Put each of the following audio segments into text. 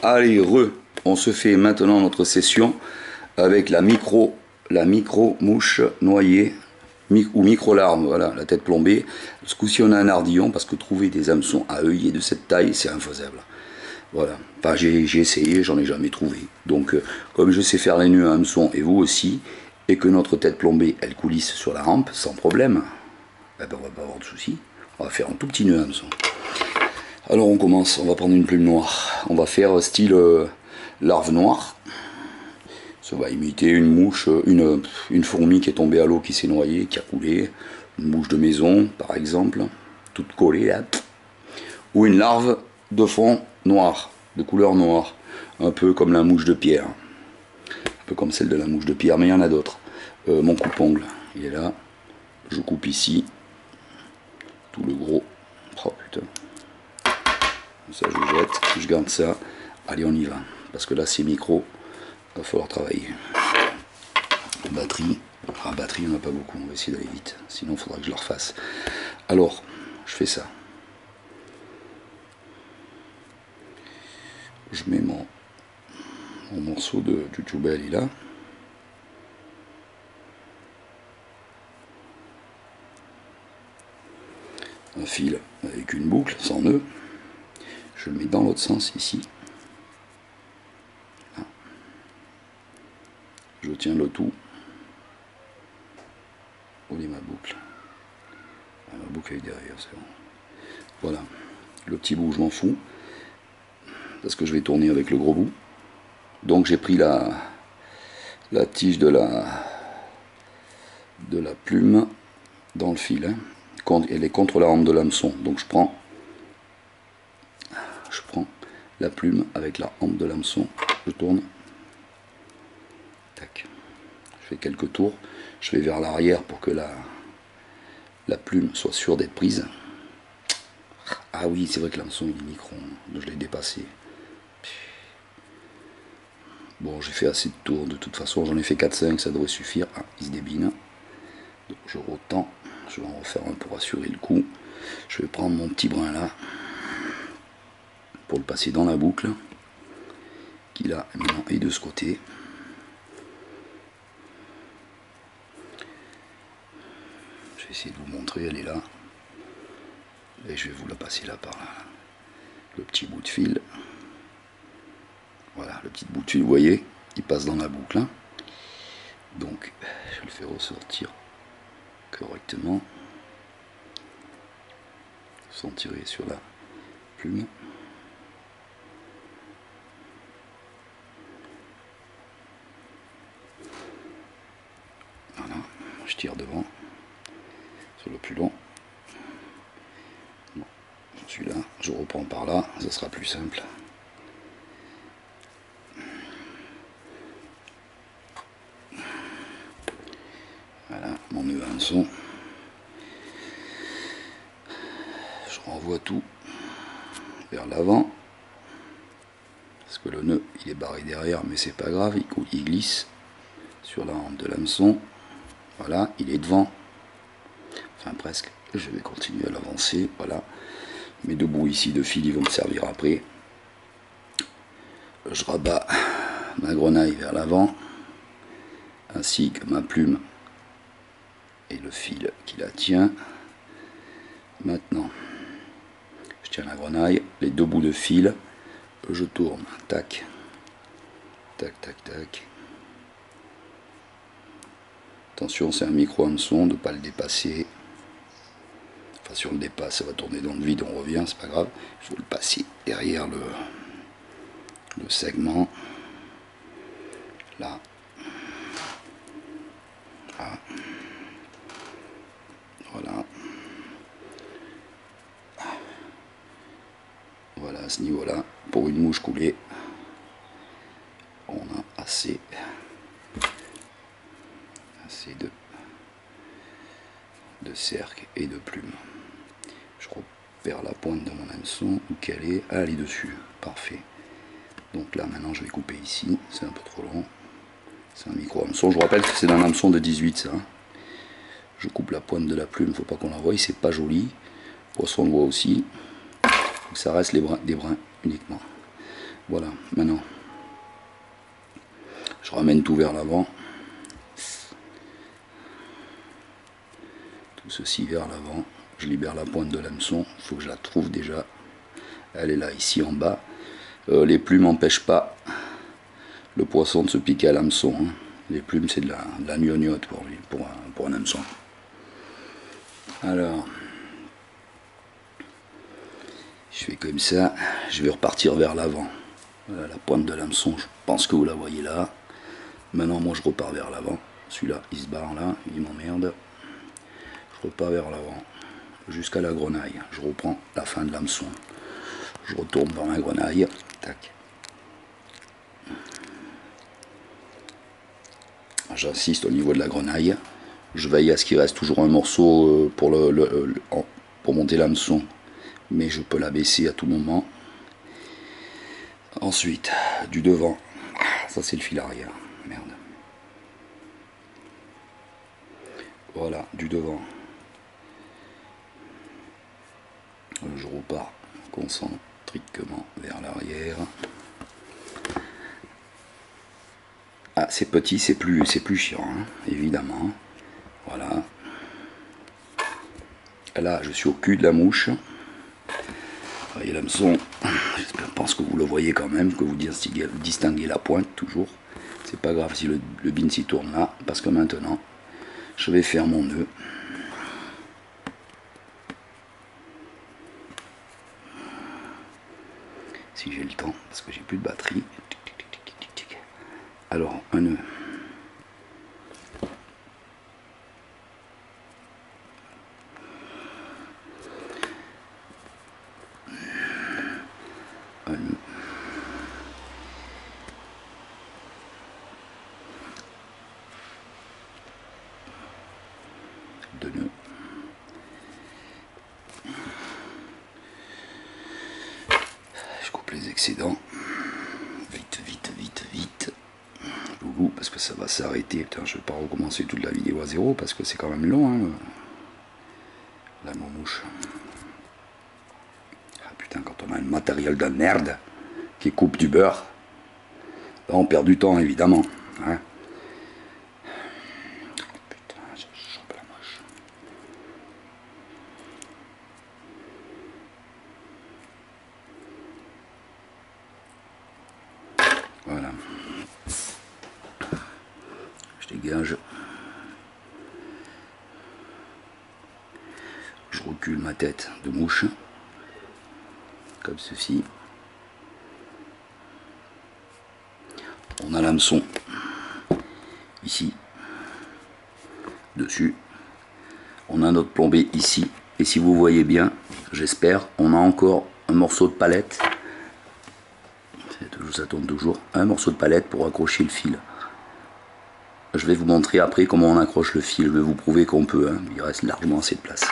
Allez, on se fait maintenant notre session avec la micro mouche noyée ou micro larme, voilà, la tête plombée. Ce coup-ci on a un ardillon parce que trouver des hameçons à œillet de cette taille c'est infaisable. Voilà, enfin, j'ai essayé, j'en ai jamais trouvé. Donc comme je sais faire les nœuds à hameçon et vous aussi, et que notre tête plombée elle coulisse sur la rampe sans problème, eh ben, on va pas avoir de soucis. On va faire un tout petit nœud à hameçon. Alors on commence, on va prendre une plume noire. On va faire style larve noire. Ça va imiter une mouche, une fourmi qui est tombée à l'eau, qui s'est noyée, qui a coulé. Une mouche de maison par exemple, toute collée là. Ou une larve de fond noir, de couleur noire. Un peu comme la mouche de pierre. Un peu comme celle de la mouche de pierre, mais il y en a d'autres. Mon coupe-ongle, il est là. Je coupe ici. Tout le gros. Oh putain. Ça je jette, je garde ça. Allez on y va. Parce que là c'est micro. Il va falloir travailler. Batterie. La batterie il n'y en a pas beaucoup. On va essayer d'aller vite. Sinon il faudra que je le refasse. Alors, je fais ça. Je mets mon morceau de jujube là. Un fil avec une boucle sans nœud. Je le mets dans l'autre sens ici. Là. Je tiens le tout. Où est ma boucle? Ma boucle est derrière, c'est bon. Voilà. Le petit bout, je m'en fous. Parce que je vais tourner avec le gros bout. Donc j'ai pris la tige de la plume dans le fil. Hein. Elle est contre la rampe de l'hameçon. Donc je prends la plume avec la hampe de l'hameçon, je tourne, tac, je fais quelques tours, je vais vers l'arrière pour que la plume soit sûre d'être prise. Ah oui, c'est vrai que l'hameçon il est micro, donc je l'ai dépassé. Bon, j'ai fait assez de tours, de toute façon j'en ai fait 4-5, ça devrait suffire. Ah, il se débine, donc je retends, je vais en refaire un pour assurer le coup. Je vais prendre mon petit brin là, pour le passer dans la boucle qui là maintenant est de ce côté. Je vais essayer de vous montrer, elle est là et je vais vous la passer là par là. Le petit bout de fil, voilà, le petit bout de fil, vous voyez, il passe dans la boucle hein. Donc je le fais ressortir correctement sans tirer sur la plume. Je tire devant sur le plus long. Bon, je suis là, je reprends par là, ça sera plus simple. Voilà mon nœud à hameçon. Je renvoie tout vers l'avant parce que le nœud il est barré derrière, mais c'est pas grave, il glisse sur la hampe de l'hameçon. Voilà, il est devant, enfin presque, je vais continuer à l'avancer, voilà, mes deux bouts ici de fil ils vont me servir après. Je rabats ma grenaille vers l'avant, ainsi que ma plume et le fil qui la tient. Maintenant, je tiens la grenaille, les deux bouts de fil, je tourne, tac, tac, tac, tac. Attention, c'est un micro-hameçon, de ne pas le dépasser. Enfin, si on le dépasse, ça va tourner dans le vide, on revient, c'est pas grave. Il faut le passer derrière le segment. Là. Là. Voilà. Voilà, à ce niveau-là, pour une mouche coulée, on a assez de cercle et de plumes. Je repère la pointe de mon hameçon, où qu'elle est, ah, elle est dessus, parfait. Donc là maintenant je vais couper ici, c'est un peu trop long, c'est un micro hameçon, je vous rappelle que c'est un hameçon de 18 ça. Je coupe la pointe de la plume, faut pas qu'on la voie, c'est pas joli, poisson le voit aussi, donc ça reste des brins uniquement. Voilà, maintenant, je ramène tout vers l'avant. Tout ceci vers l'avant. Je libère la pointe de l'hameçon. Il faut que je la trouve déjà. Elle est là, ici en bas. Les plumes n'empêchent pas le poisson de se piquer à l'hameçon. Hein. Les plumes, c'est de la gnognotte pour lui, pour un hameçon. Alors, je fais comme ça. Je vais repartir vers l'avant. Voilà la pointe de l'hameçon. Je pense que vous la voyez là. Maintenant, moi, je repars vers l'avant. Celui-là, il se barre là. Il m'emmerde. Je repars vers l'avant. Jusqu'à la grenaille. Je reprends la fin de l'hameçon. Je retourne vers ma grenaille. Tac. J'insiste au niveau de la grenaille. Je veille à ce qu'il reste toujours un morceau pour monter l'hameçon. Mais je peux la baisser à tout moment. Ensuite, du devant. Ça, c'est le fil arrière. Merde. Voilà, du devant. Je repars concentriquement vers l'arrière. Ah, c'est petit, c'est plus chiant, hein, évidemment. Voilà. Là, je suis au cul de la mouche. Vous voyez l'hameçon. Je pense que vous le voyez quand même, que vous distinguez la pointe toujours. C'est pas grave si le bin s'y tourne là, parce que maintenant, je vais faire mon nœud. Si j'ai le temps, parce que j'ai plus de batterie. Alors, un nœud. Un nœud. Deux nœuds. Je coupe les excédents. Vite, vite, vite, vite. Loulou, parce que ça va s'arrêter. Putain, je vais pas recommencer toute la vidéo à zéro parce que c'est quand même long. Hein. La mouche. Ah putain, quand on a un matériel de merde qui coupe du beurre, là on perd du temps évidemment. Hein. Putain, je chope la moche. Voilà. Je dégage. Je recule ma tête de mouche. Comme ceci. On a l'hameçon ici. Dessus. On a notre plombé ici. Et si vous voyez bien, j'espère, on a encore un morceau de palette. Ça tourne toujours. Un morceau de palette pour accrocher le fil. Je vais vous montrer après comment on accroche le fil. Je vais vous prouver qu'on peut. Hein. Il reste largement assez de place.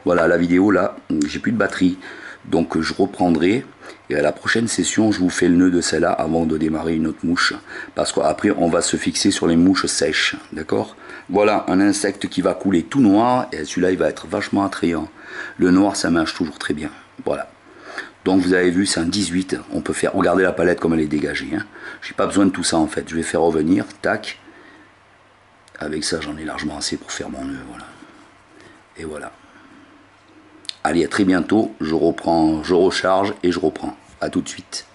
Voilà la vidéo là. J'ai plus de batterie. Donc je reprendrai. Et à la prochaine session, je vous fais le nœud de celle-là avant de démarrer une autre mouche. Parce qu'après, on va se fixer sur les mouches sèches. D'accord? Voilà un insecte qui va couler tout noir. Et celui-là, il va être vachement attrayant. Le noir, ça marche toujours très bien. Voilà. Donc vous avez vu, c'est un 18. On peut faire. Regardez la palette comme elle est dégagée. Hein. J'ai pas besoin de tout ça en fait. Je vais faire revenir. Tac. Avec ça, j'en ai largement assez pour faire mon nœud. Voilà. Et voilà. Allez, à très bientôt. Je reprends, je recharge et je reprends. A tout de suite.